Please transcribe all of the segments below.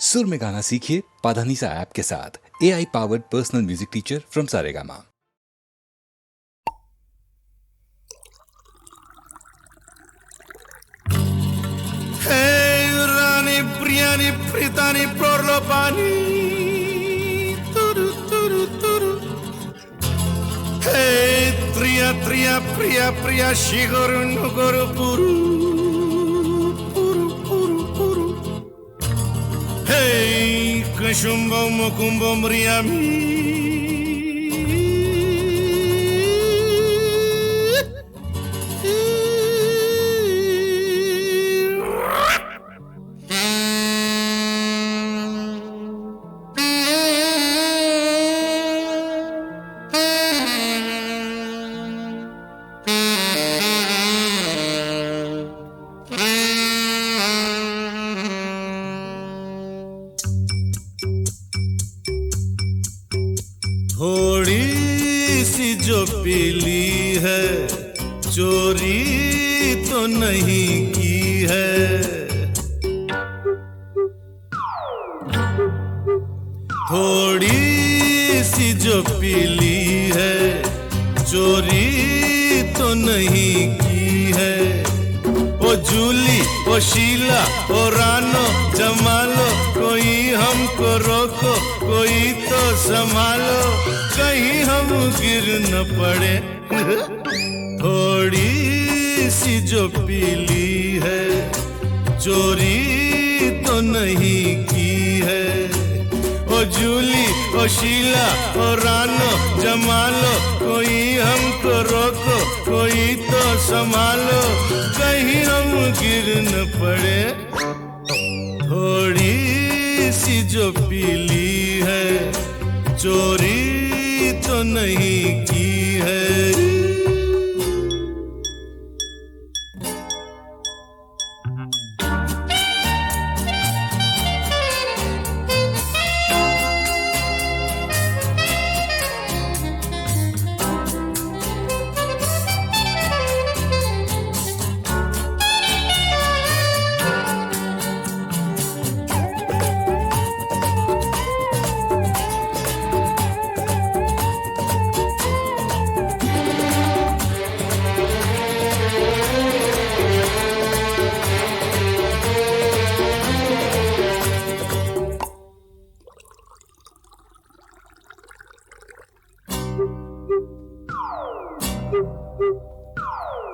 सुर में गाना सीखिए पाधानीसा ऐप के साथ। AI powered personal music teacher from Saregama. Rani, Priani, Pritani, Prorlopani. Turu, turu, turu. Hey, Tria, Tria, Priya, Priya, Shigoru, Nugoru, Puru. Puru, Puru, Puru. Hey, Kashumbo, Mokumbo, Mriami. थोड़ी सी जो पीली है चोरी तो नहीं की है, थोड़ी सी जो पीली है चोरी तो नहीं की है। ओ जूली, ओ शीला, ओ रानो, जमालो, कोई हमको रोको, कोई तो संभालो, कहीं हम गिर न पड़े। थोड़ी सी जो पीली है चोरी तो नहीं की है। ओ जूली, ओ शीला, ओ रानो, जमालो, कोई हमको रोको, कोई तो संभालो, कहीं हम गिर न पड़े। थोड़ी सी जो पीली है चोरी तो नहीं की है।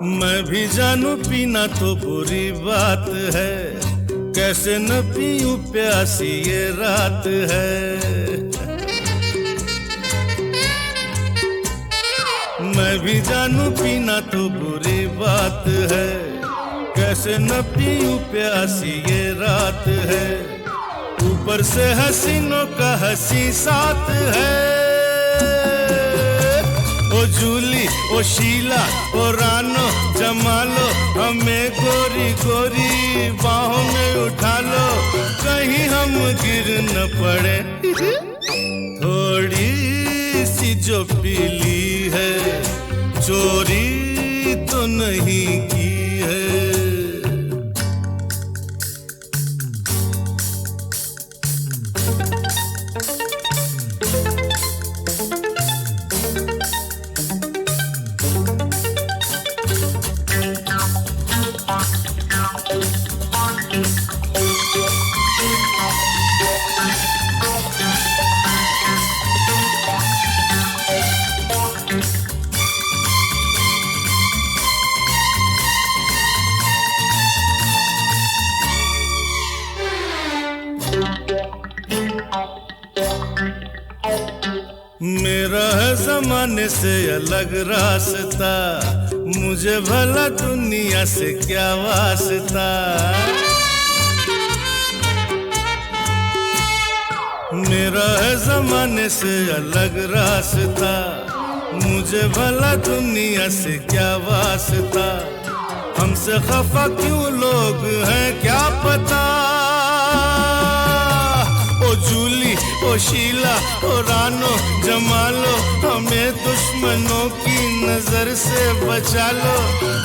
मैं भी जानू पीना तो बुरी बात है, कैसे न पीऊं प्यासी ये रात है। मैं भी जानू पीना तो बुरी बात है, कैसे न पीऊं प्यासी ये रात है। ऊपर से हसीनों का हंसी साथ है। ओ जूली, ओ शीला, ओ रानो, जमालो, हमें गोरी गोरी बाहों में उठा लो, कहीं हम गिर न पड़े। थोड़ी सी जो पीली है चोरी तो नहीं की है। मेरा है जमाने से अलग रास्ता, मुझे भला दुनिया से क्या वास्ता। मेरा है जमाने से अलग रास्ता, मुझे भला दुनिया से क्या वास्ता। हमसे खफा क्यों लोग हैं क्या पता। ओ जूली, ओ शीला, ओ रानो, जमालो, हमें दुश्मनों की नजर से बचा लो,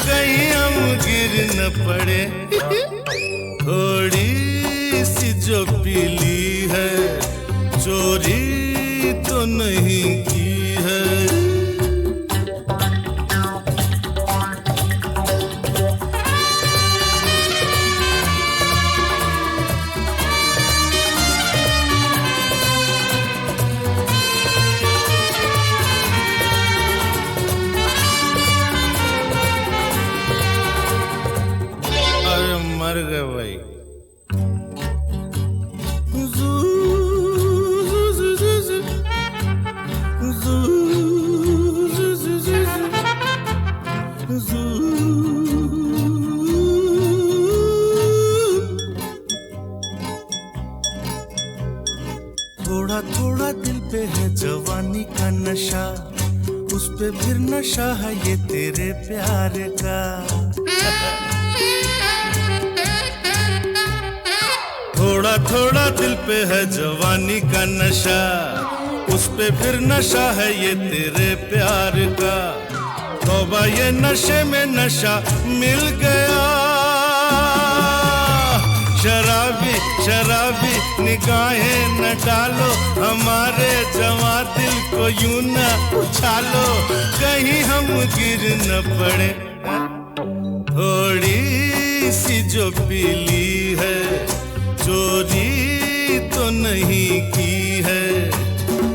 कहीं हम गिर न पड़े। थोड़ी सी जो पीली है, चोरी तो नहीं की है। मर गए भाई। थोड़ा थोड़ा दिल पे है जवानी का नशा, उस पे फिर नशा है ये तेरे प्यार का। थोड़ा थोड़ा दिल पे है जवानी का नशा, उस पे फिर नशा है ये तेरे प्यार का। तौबा ये नशे में नशा मिल गया, शराबी शराबी निगाहें न डालो, हमारे जवां दिल को यूं न उछालो, कहीं हम गिर न पड़े। थोड़ी सी जो पीली है, चोरी तो नहीं की है।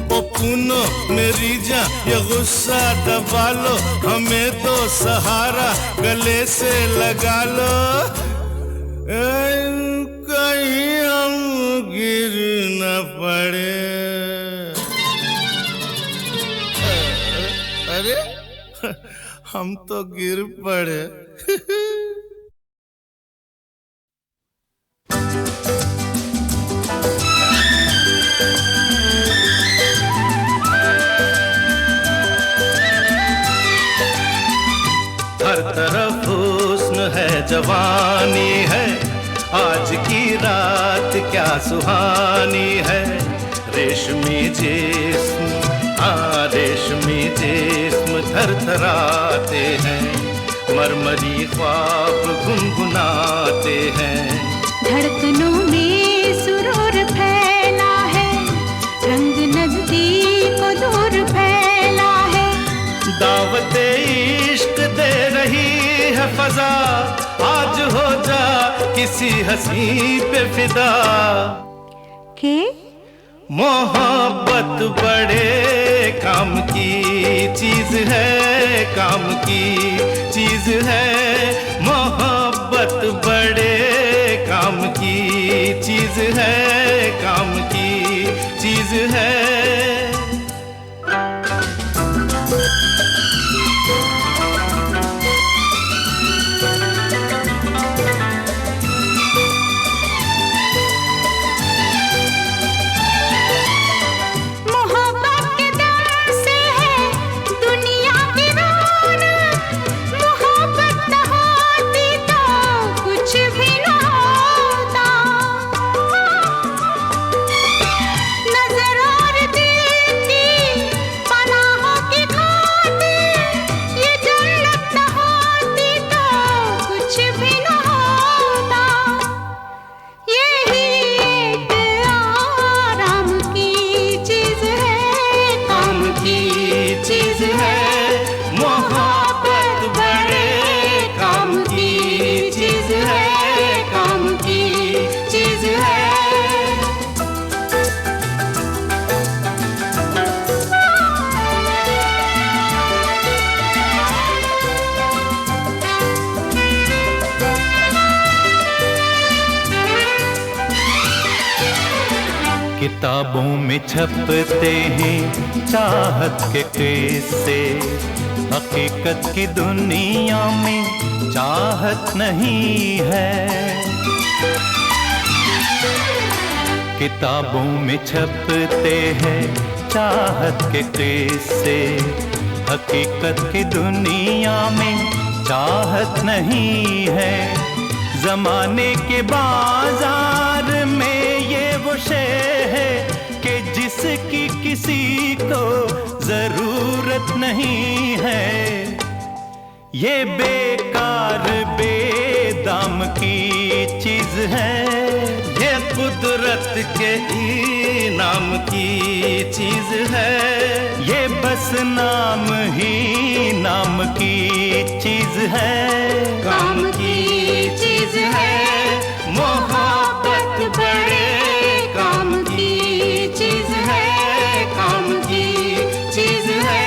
ओ पुनो मेरी जान ये गुस्सा दबा लो, हमें तो सहारा गले से लगा लो, कहीं हम गिर न पड़े। अरे हम तो गिर पड़े। हर तरफ हुस्न है, जवानी है, आज की रात क्या सुहानी है। रेशमी जिस्म, हाँ रेशमी जिस्म थरथराते हैं, मरमरी ख्वाब गुनगुनाते हैं। धड़कनों में सुरूर फैला है, रंग नजदीक को दूर फैला है। दावते इश्क दे रही है फजा, आज हो जा किसी हंसी पे फिदा। के मोहब्बत बड़े काम की चीज है, काम की चीज है। मोहब्बत बड़े काम की चीज है, काम की चीज है। किताबों में छपते हैं चाहत के किस्से, हकीकत की दुनिया में चाहत नहीं है। किताबों में छपते हैं चाहत के किस्से, हकीकत की दुनिया में चाहत नहीं है। जमाने के बाजार में ये वो शे है कि जिसकी किसी को जरूरत नहीं है। ये बेकार बेदाम नाम की चीज है, ये कुदरत के इनाम की चीज है, ये बस नाम ही नाम की चीज है। काम की चीज है, मोहब्बत बड़े काम की चीज है, काम की चीज है।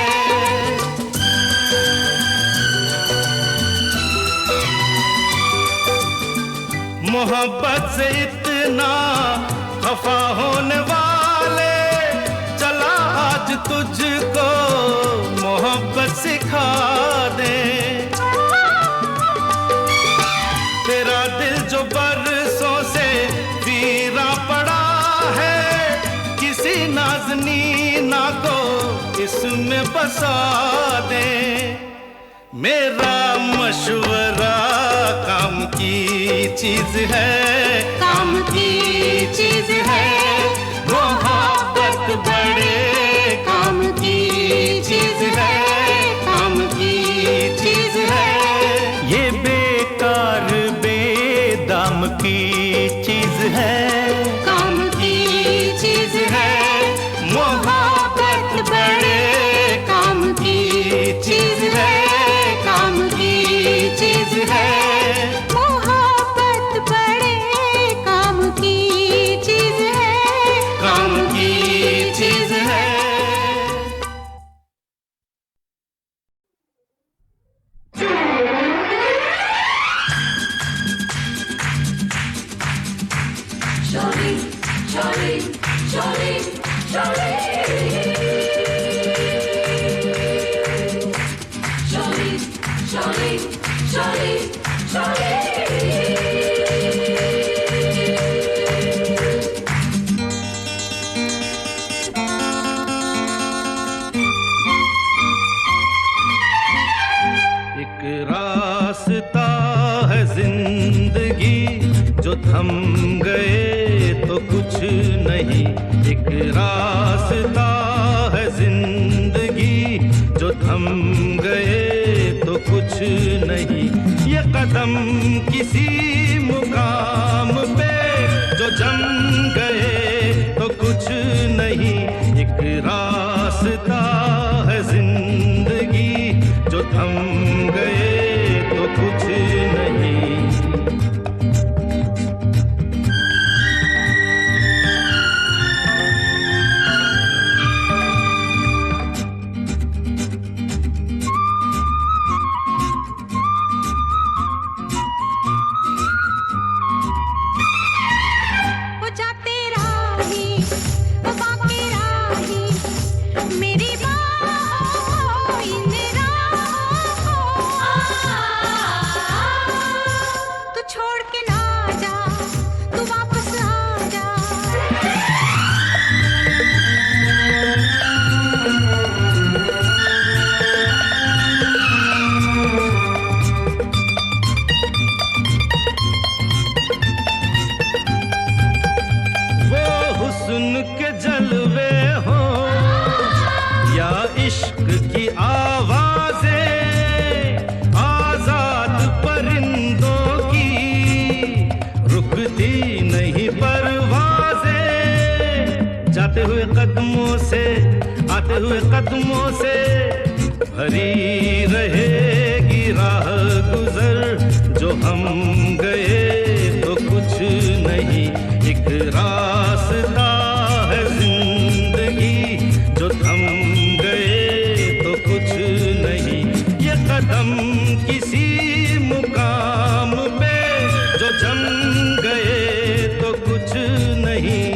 मोहब्बत से इतना खफा होने वाले, चला आज तुझको मोहब्बत सिखा दे। तेरा दिल जो बरसों से वीरा पड़ा है, किसी नाज़नीना को इसमें बसा दे। मेरा मशवरा काम की चीज है, काम की चीज है, मोहब्बत बड़े काम की चीज है, काम की चीज है। ये बेकार बेदाम की चीज है, काम की चीज है, मोहब्बत बड़े काम की चीज है, काम की चीज है। मोहब्बत बड़े काम की चीज है, काम की चीज है। एक रास्ता है जिंदगी, जो थम गए तो कुछ नहीं। एक रास्ता है जिंदगी, जो थम गए तो कुछ नहीं। ये कदम किसी मुकाम पे जो जम गए तो कुछ नहीं। एक रास्ता है जिंदगी, जो थम गए तो कुछ नहीं। वो जाते राही, वो बाकी राही, मेरी बाहों इन राहों, तू छोड़ के ना जा, तू वापस आ जा। वो हुस्न के जलवे हो या इश्क की आवाजें, आजाद परिंदों की रुकती नहीं परवाजें। जाते हुए कदमों से, आते हुए कदमों से भरी रहेगी राह गुजर। जो हम गए तो कुछ नहीं। एक रास्ता है जिंदगी, जो थम गए तो कुछ नहीं। ये कदम किसी मुकाम पे जो जम गए तो कुछ नहीं।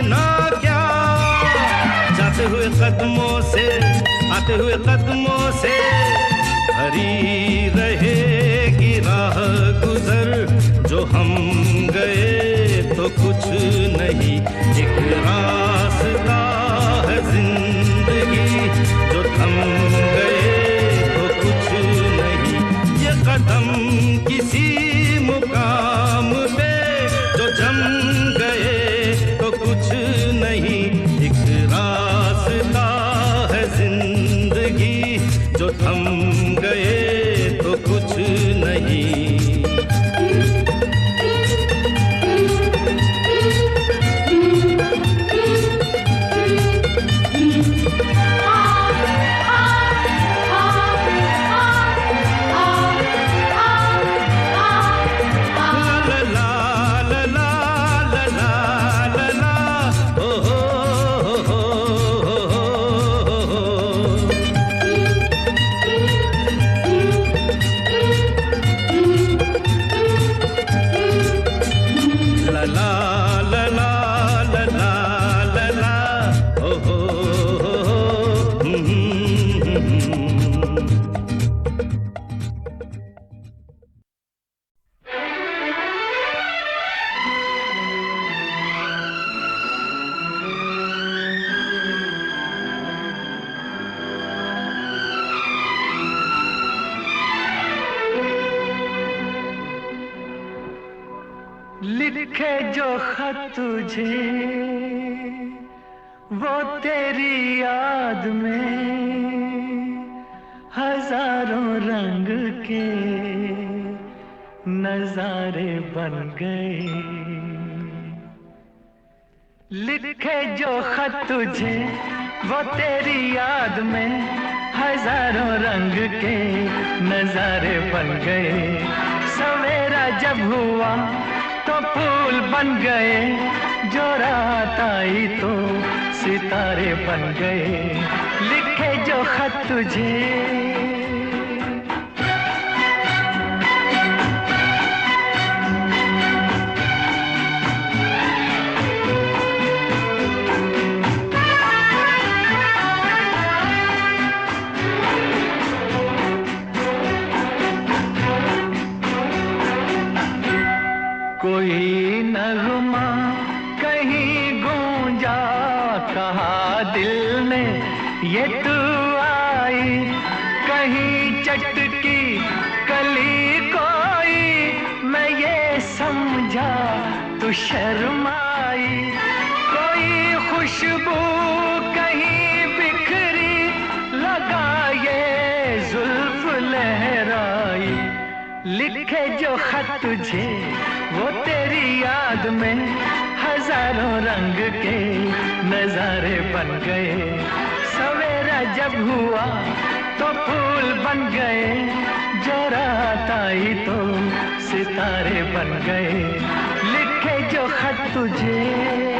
कहना क्या, जाते हुए कदमों से भरी रहेगी राह गुजर, जो हम गए तो कुछ नहीं, एक रास्ता है जिंदगी, जो थम गए तो कुछ नहीं, ये कदम किसी मुकाम पे जो जम गए तो कुछ नहीं, एक रास्ता है जिंदगी, जो थम गए तो कुछ नहीं। लिखे जो खत तुझे वो तेरी याद में हजारों रंग के नजारे बन गए। लिखे जो खत तुझे वो तेरी याद में हजारों रंग के नजारे बन गए। सवेरा जब हुआ तो फूल बन गए, जो रात आई तो सितारे बन गए। लिखे जो खत तुझे कोई नगमा कहीं गूंजा, कहा दिल ने ये तू आई। कहीं चटकी कली कोई, मैं ये समझा तू शर्माई। कोई खुशबू कहीं बिखरी, लगा ये जुल्फ लहराई। लिखे जो खत तुझे वो तेरी याद में हजारों रंग के नजारे बन गए। सवेरा जब हुआ तो फूल बन गए, जो रात आई तो सितारे बन गए। लिखे जो खत तुझे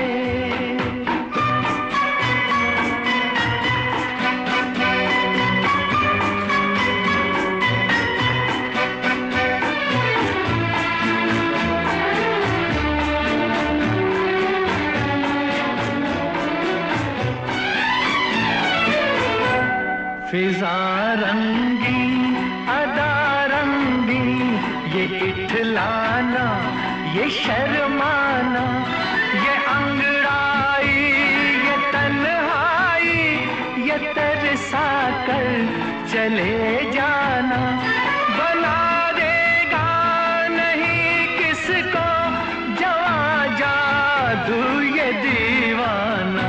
फिजा रंगी अदा रंगी, ये इठलाना ये शर्माना, ये अंगड़ाई ये तन्हाई, ये तरसा कर चले जाना। बना देगा नहीं किसको जवां जादू ये दीवाना।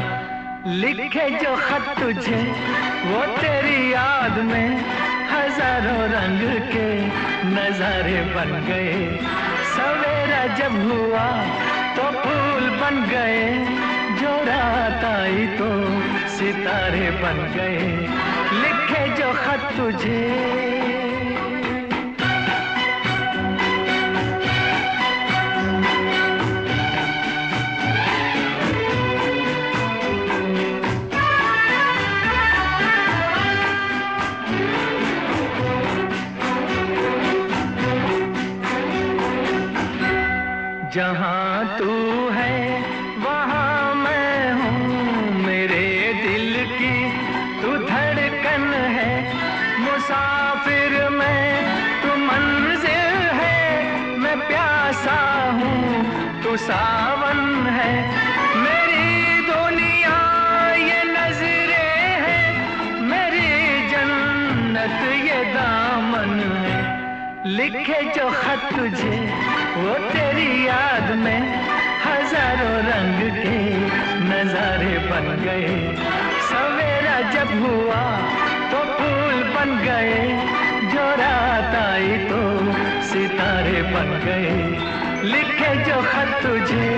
लिखे जो खत तुझे वो तेरी याद में हजारों रंग के नजारे बन गए। सवेरा जब हुआ तो फूल बन गए, जो रात आई तो सितारे बन गए। लिखे जो खत तुझे जहाँ तू है वहाँ मैं मुसाफिर मैं, तू मंजिल है, मैं प्यासा हूँ, तू सावन है। मेरी दुनिया ये नजरें हैं, मेरी जन्नत ये दामन है। लिखे जो खत तुझे वो तेरी याद में, हजारों रंग के नजारे बन गए। सवेरा जब हुआ तो फूल बन गए, जो रात आई तो सितारे बन गए। लिखे जो खत तुझे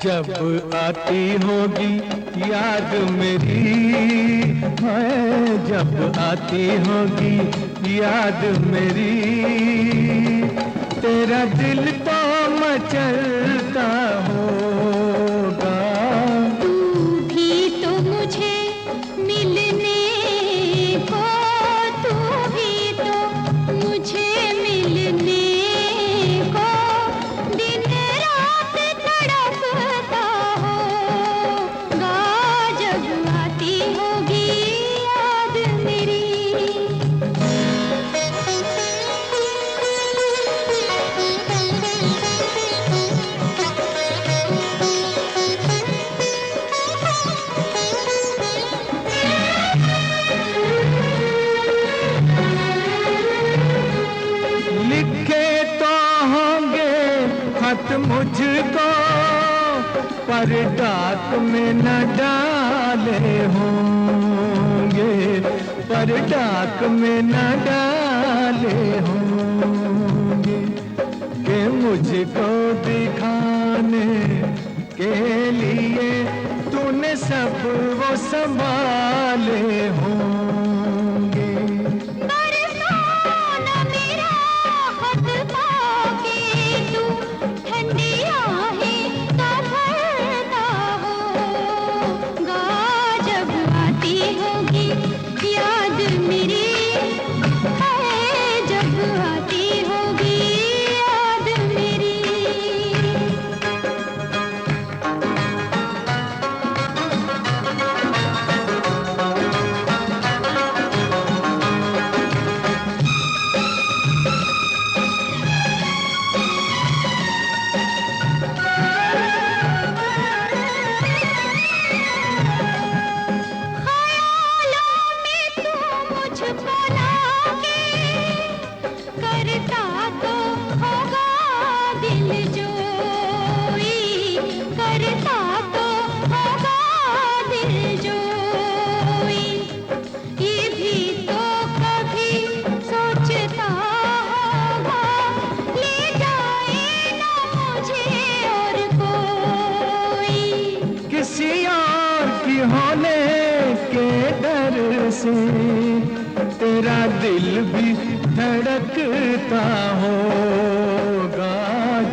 जब आती होगी याद मेरी, है जब आती होगी याद मेरी, तेरा दिल तो मचलता होगा। तू भी तो मुझे मिलने को, तू भी तो मुझे मिलने को दिन रात तड़पता होगा। जब आती होगी याद मेरी। लिखे तो होंगे खत मुझको, पर डाक में न डाले होंगे, पर डाक में न डाले होंगे, कि मुझको दिखाने के लिए तूने सब वो संभाले होंगे। बरसाना मेरा खत पाके तू ठंडी आहें का भरता होगा। जब आती होगी याद मेरी, है जब आती होगी याद मेरी। ख्यालों में तू मुझको लाके, करता तो होगा दिल जोई, करता तो होगा दिल जोई। ये भी तो कभी सोचता होगा, ले जाए ना मुझे और कोई। किसी और की होने के डर से तेरा दिल भी धड़कता होगा।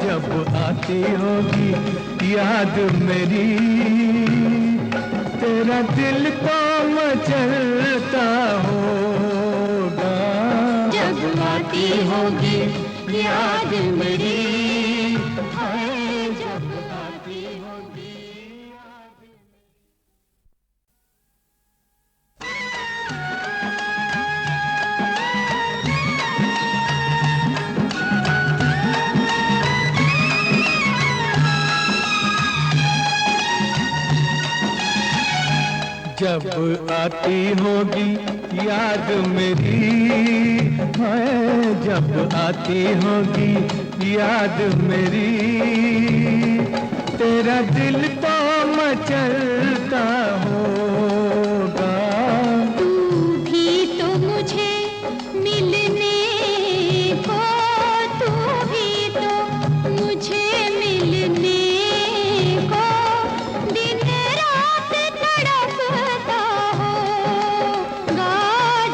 जब आती होगी याद मेरी, तेरा दिल तो मचलता होगा। जब आती होगी याद मेरी, है जब आती होगी याद मेरी। जब आती होगी याद मेरी, है जब आती होगी याद मेरी, तेरा दिल तो मचलता होगा। तू भी तो मुझे मिलने को, तू भी तो मुझे मिलने को दिन रात तड़पता होगा।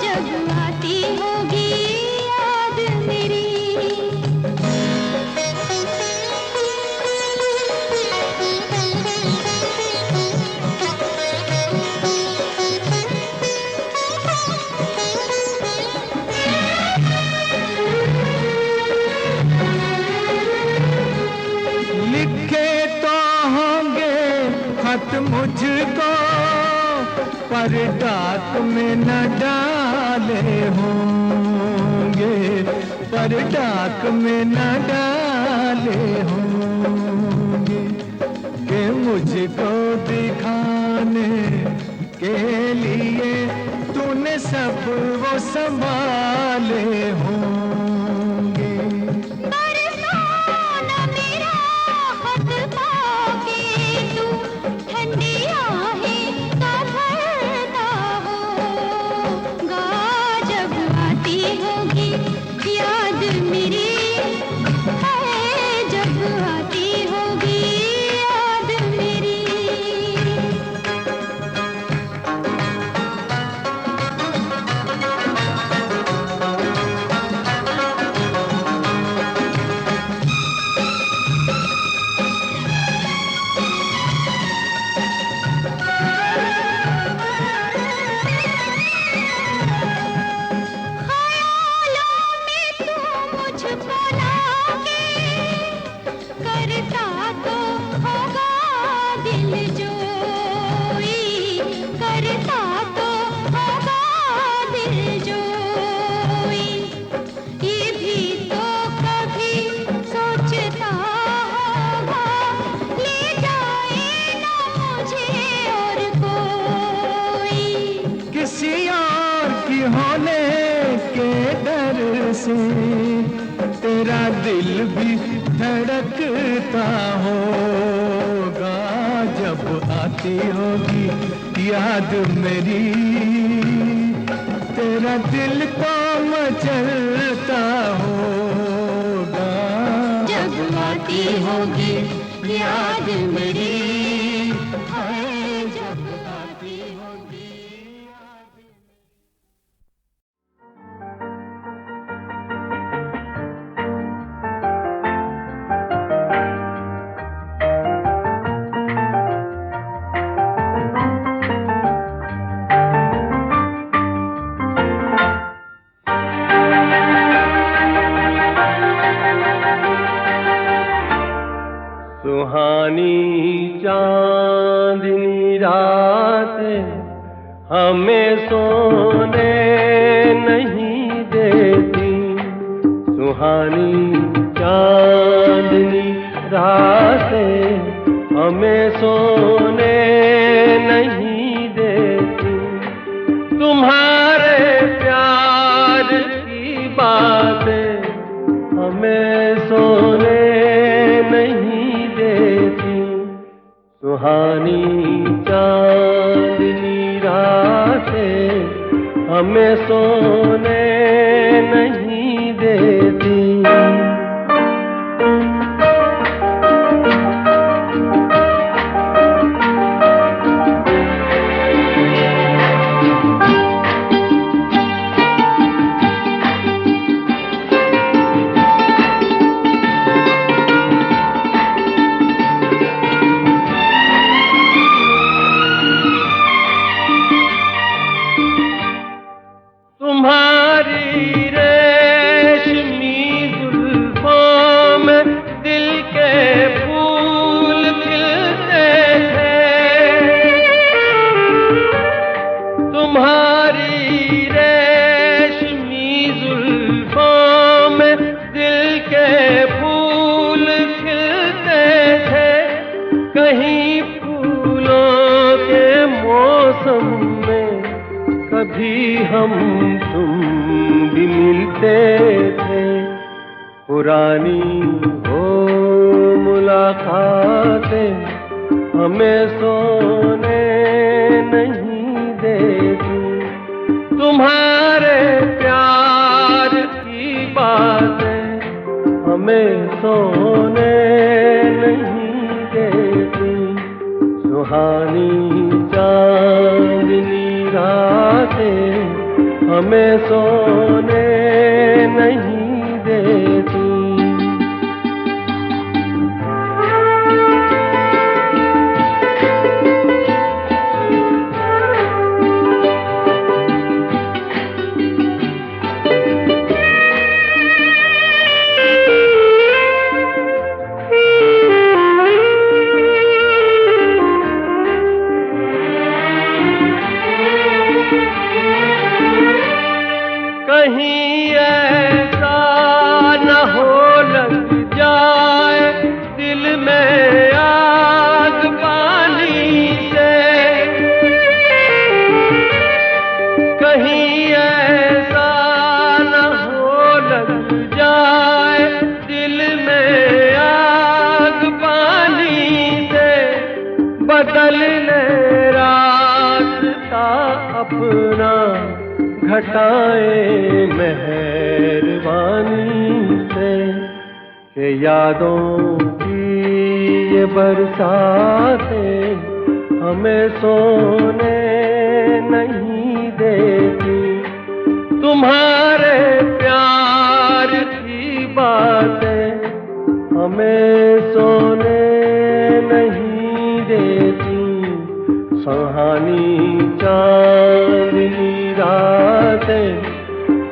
जब आती पर डाक में न डाले होंगे, पर डाक में न डाले होंगे कि मुझको दिखाने के लिए तूने सब वो संभाले होंगे। बरसाना मेरा खत पाके तू ठंडी आहें का भरता होगा, जब आती होगी याद मेरी है, जब आती होगी याद मेरी। तेरा दिल भी धड़कता होगा, जब आती होगी याद मेरी, तेरा दिल तो मचलता होगा, जब आती होगी याद मेरी है, जब आती होगी। सुहानी चांदनी रातें हमें सोने नहीं देती, सुहानी चांदनी रातें हमें सोने नहीं देती, तुम्हारे प्यार की बातें हमें सोने नहीं देती, सुहानी चांदनी रातें हमें सोने नहीं देती। कभी हम तुम भी मिलते थे, पुरानी हो मुलाकातें हमें सोने नहीं देती, तुम्हारे प्यार की बातें हमें सोने नहीं देती, सुहानी चांदनी रातें हमें सोने नहीं देती। कहीं ऐसा न हो लग जाए दिल में आग पानी से, कहीं ऐसा न हो लग जाए दिल में आग पानी से, बदल ले रास्ता अपना घटाए मेहरबानी से, कि यादों की ये बरसातें हमें सोने नहीं देती। तुम्हारे प्यार की बातें हमें सोने नहीं देती। सुहानी चांदनी रातें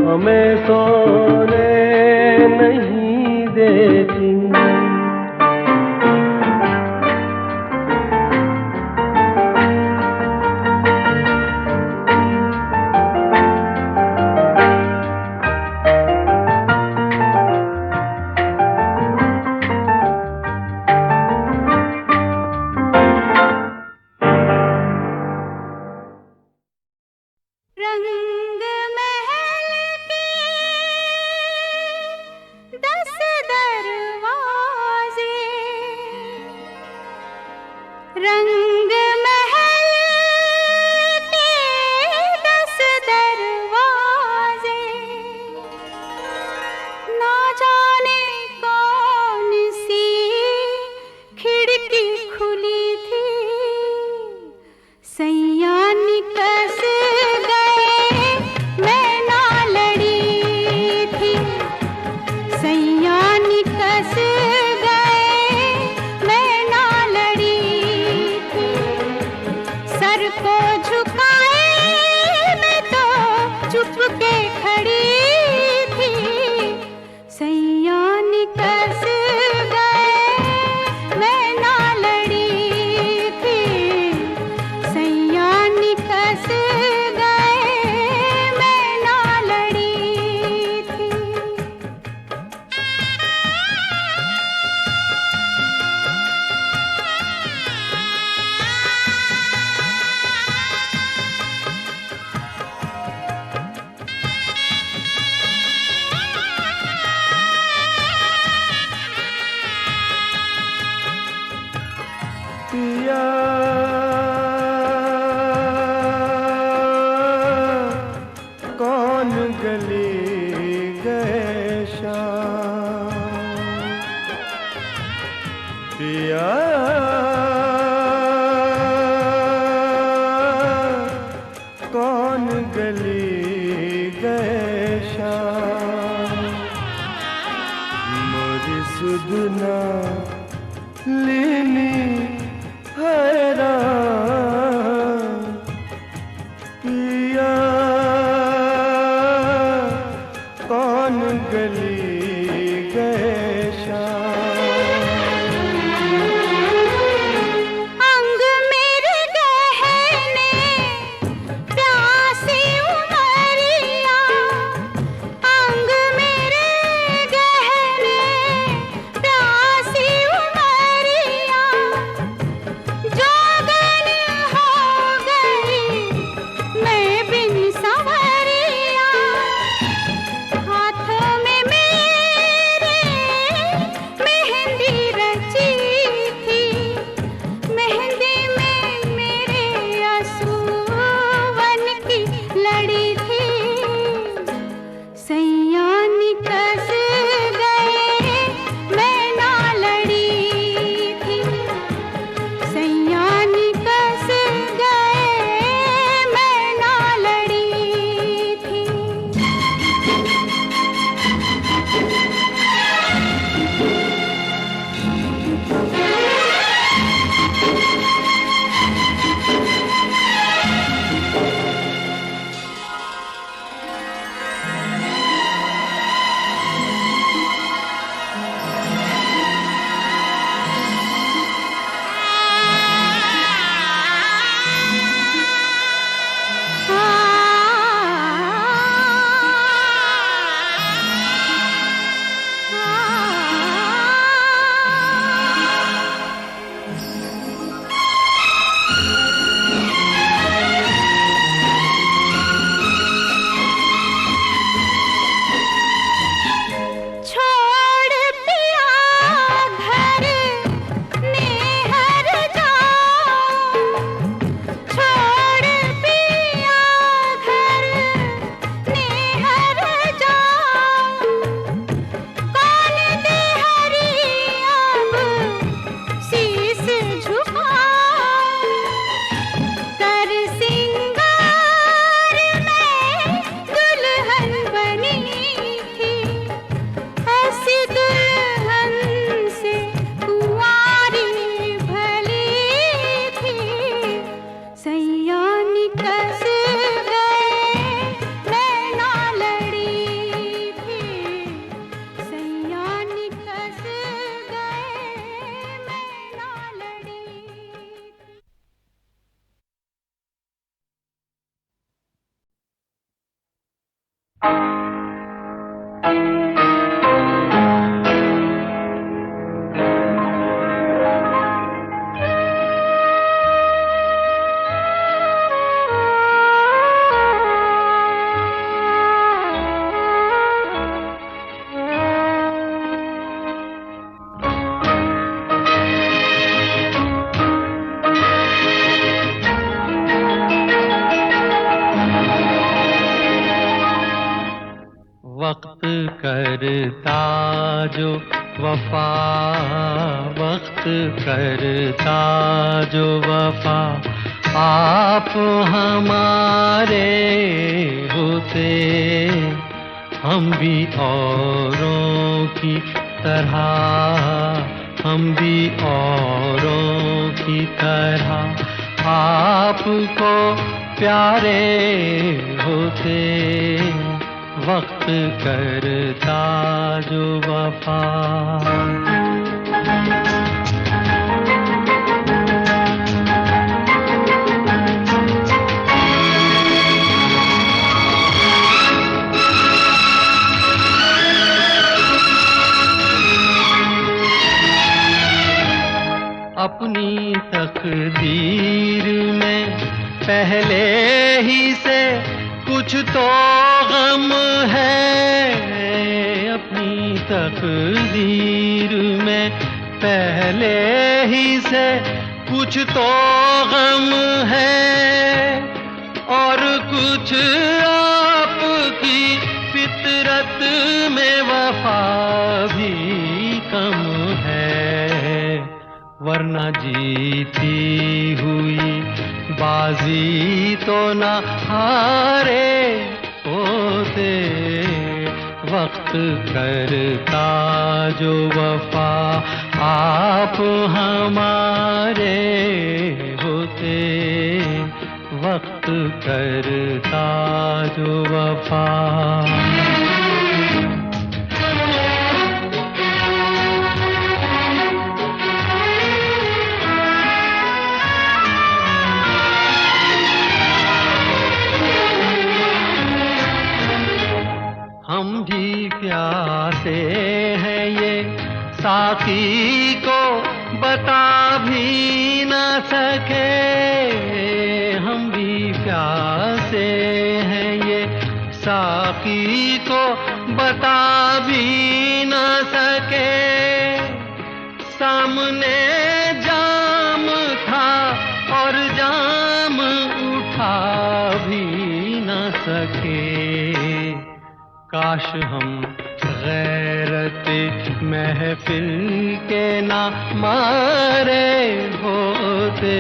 हमें सोने नहीं देती। रंग महल के 10 दरवाजे, ना जाने कौन सी खिड़की खुली थी, सैया निकस गए मैं ना लड़ी थी, सैया निकस को झुकाए मैं तो चुप के खड़ी थी, सैया निकस गए मैं ना लड़ी थी, सैया निकस गए मैं ना लड़ी थी। पिया कौन गली गए शाम, पिया कौन गली गए शाम, मोरी सुधना लीली हैरान, पिया कौन गली गए शाम। अंग मेरे गहने प्यासी उमरिया, अंग मेरे गहने प्यासी उमरिया, वक्त करता जो वफा, वक्त करता जो वफा, आप हमारे होते, हम भी औरों की तरह, हम भी औरों की तरह आपको प्यारे होते। वक्त करता जो वफा। अपनी तकदीर में पहले ही से कुछ तो गम है, अपनी तकदीर में पहले ही से कुछ तो गम है, और कुछ आपकी फितरत में वफा भी कम है, वरना जीती हुई बाजी तो ना हारे होते। वक्त करता जो वफा, आप हमारे होते। वक्त करता जो वफा। हम भी प्यासे हैं ये साकी को बता भी ना सके, हम भी प्यासे हैं ये साकी को बता भी ना सके। सामने जाम था और जाम उठा भी ना सके। काश हम गैरत महफिल के ना मारे होते।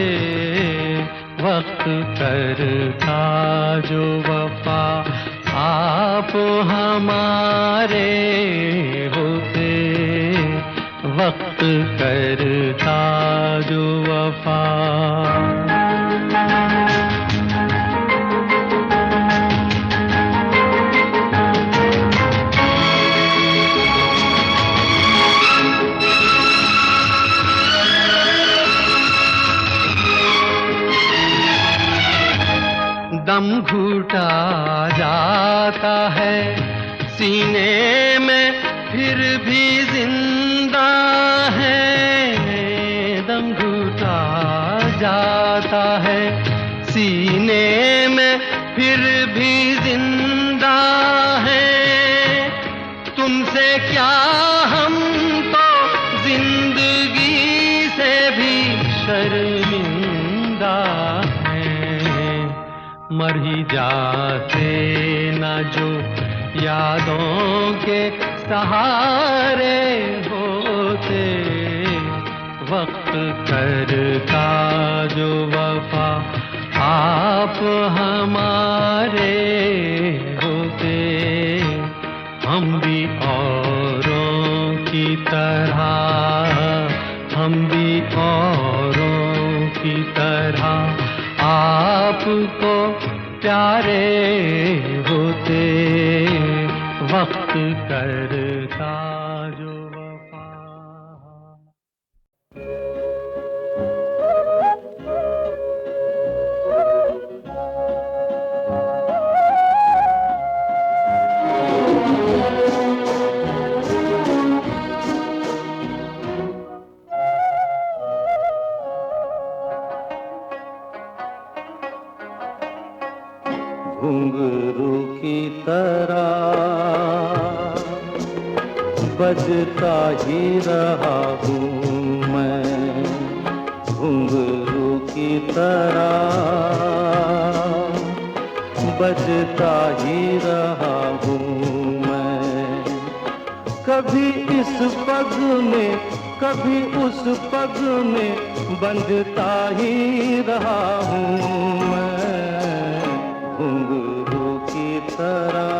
वक्त करता जो वफा, आप हमारे होते। वक्त करता जो वफा। दम घुटा जाता है सीने में फिर भी जिंदा है, दम घुटा जाता है सीने में फिर भी जिंदा है। तुमसे क्या हम तो जिंदगी से भी शर्मिंदा हैं, मर ही जाते ना जो यादों के सहारे होते। वक्त करता जो वफा, आप हमारे होते। हम भी औरों की तरह, हम भी औरों की तरह आपको प्यारे होते। वक्त करता जो वफा। घुंघरू की तरह बजता ही रहा हूँ मैं, घुंघरू की तरह बजता ही रहा हूँ मैं। कभी इस पग में कभी उस पग में बंधता ही रहा हूँ मैं, घुंघरू की तरह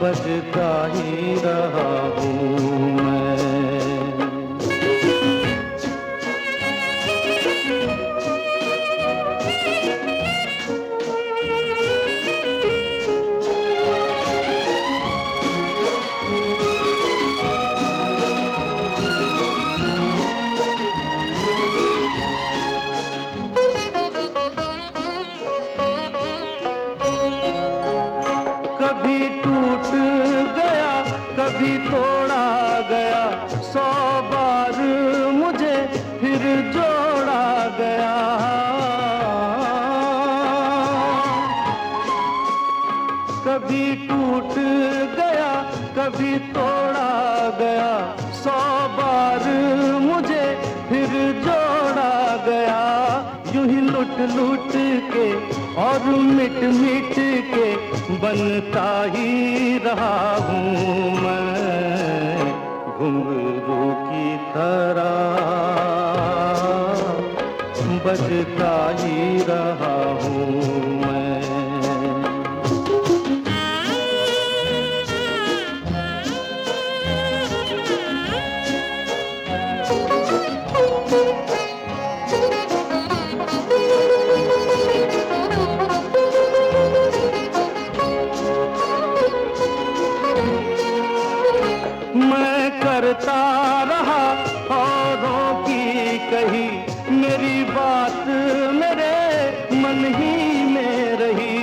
बजता ही रहा हूँ मैं। कभी टूट गया कभी तोड़ा गया, 100 बार मुझे फिर जोड़ा गया। कभी टूट गया कभी तोड़ा गया, 100 बार मुझे फिर जोड़ा गया। यूं ही लुट लुट के और मिट मिट के बनता ही रहा हूँ मैं, घुंघरू की तरह बजता ही रहा हूँ मैं। मैं करता रहा औरों की कही, मेरी बात मेरे मन ही में रही।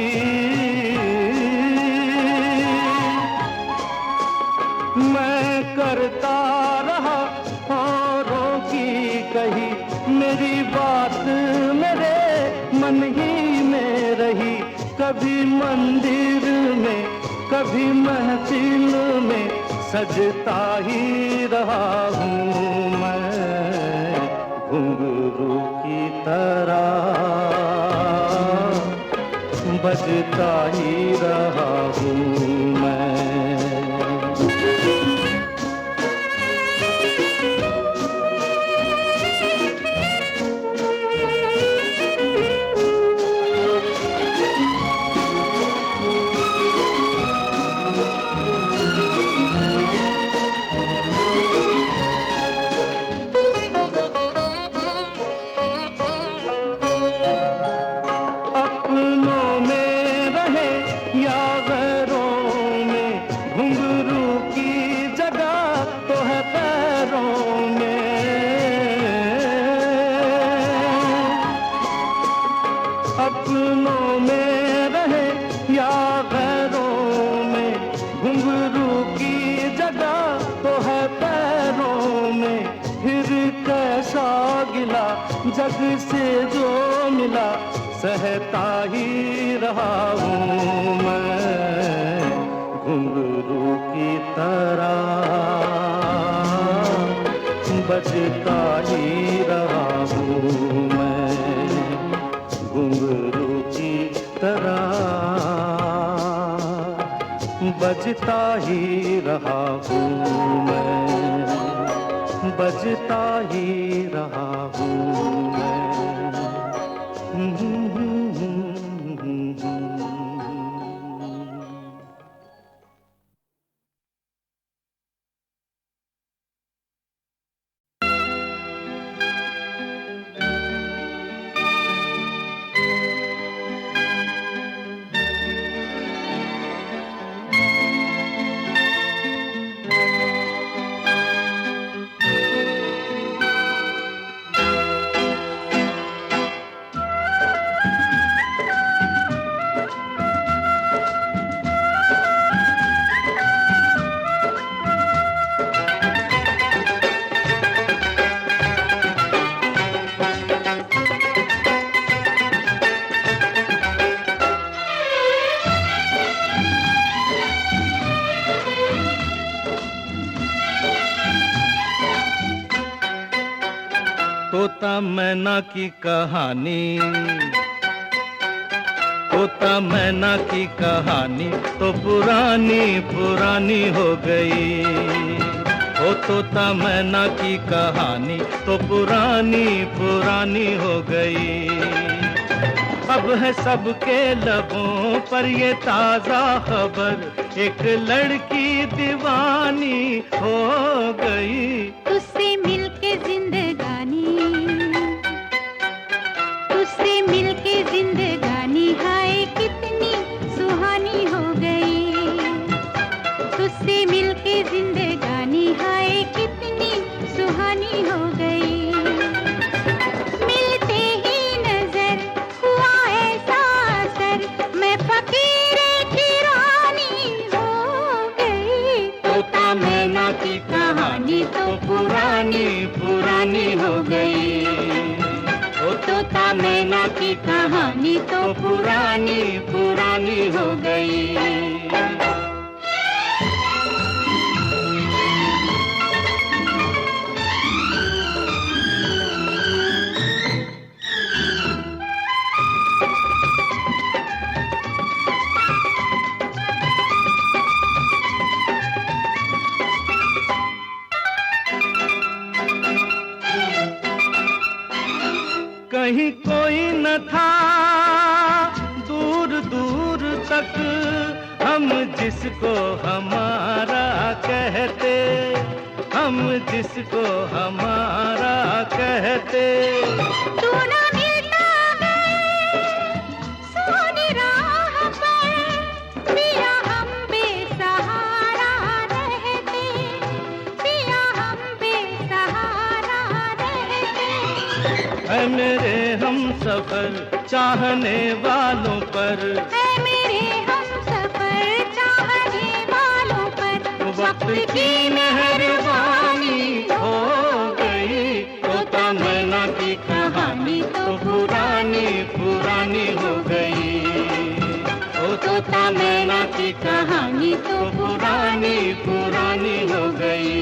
मैं करता रहा औरों की कही, मेरी बात मेरे मन ही में रही। कभी मंदिर में कभी महफिल में सजता ही रहा हूँ मैं, घुंघरू की तरह बजता ही रहा हूँ मैं। अपनों में रहे या गैरों में, घुंघरू की जगह तो है पैरों में। फिर कैसा गिला जग से जो मिला, सहता ही रहा हूँ मैं, घुंघरू की तरह बजता ही रहा हूँ मैं, घुंघरू की तरह बजता ही रहा हूँ मैं, बजता ही रहा हूँ मैं। तोता मैना की कहानी, तोता मैना की कहानी तो पुरानी पुरानी हो गई। ओ तोता मैना की कहानी तो पुरानी पुरानी हो गई। अब है सबके लबों पर ये ताजा खबर, एक लड़की दीवानी हो गई। तुझसे मिलके जिंदगानी, तुझसे मिलके जिंदगानी हाय कितनी सुहानी हो गई। तुझसे मिलके जिंदगानी हाय कितनी सुहानी हो गई। मिलते ही नजर हुआ ऐसा असर, मैं फकीर की रानी हो गई। तोता मैना की कहानी तो पुरानी पुरानी हो गई। ओ तोता मैना की कहानी तो पुरानी पुरानी हो गई। कहीं कोई न था दूर दूर तक, हम जिसको हमारा कहते, हम जिसको हमारा कहते। तू ना मिलता गए सोनी राह पर, पिया हम बेसहारा रहते, पिया हम बेसहारा रहते। है मेरे हम सफर चाहने वालों पर, है मेरे हम सफर चाहने वालों पर, वक्त की मेहरबानी हो गई। तोता मैना की कहानी तो पुरानी पुरानी हो गई। ओ तोता मैना की कहानी तो पुरानी पुरानी हो गई।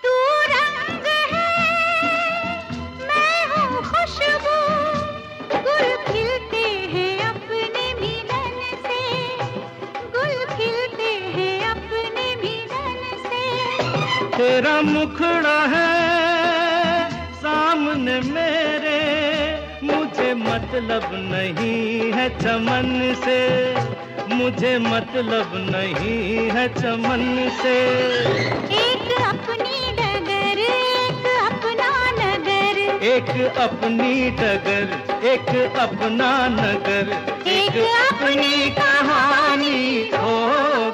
तू रंग है मैं हूँ खुशबू, गुल खिलते हैं अपने मिलन से, गुल खिलते हैं अपने मिलन से। तेरा मुखड़ा है सामने मेरे, मुझे मतलब नहीं है चमन से, मुझे मतलब नहीं है चमन से। एक अपनी डगर एक अपना नगर, एक अपनी डगर एक अपना नगर, एक अपनी कहानी हो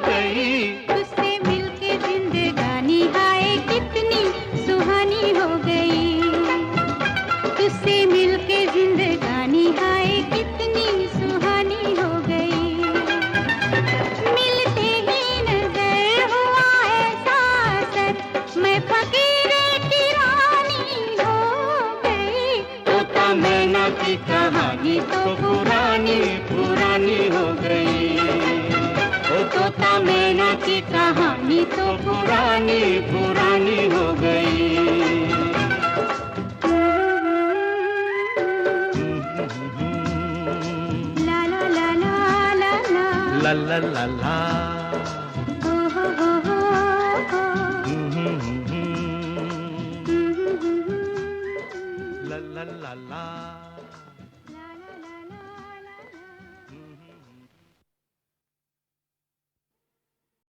गई। तुझसे मिलके जिंदगानी हाय कितनी सुहानी हो गई। तुझसे मिलके जिंदगानी हाय कितनी सुहानी हो गई। मिलते ही नजर हुआ ऐसा असर, मैं फकीर की रानी हो गई। तोता मैना की कहानी तो पुरानी पुरानी हो गई। ओ तोता मैना की कहानी तो पुरानी पुरानी हो गई। ला ला ला ला ला ला ला ला ला ला। हो हो हो हो। ला ला ला ला।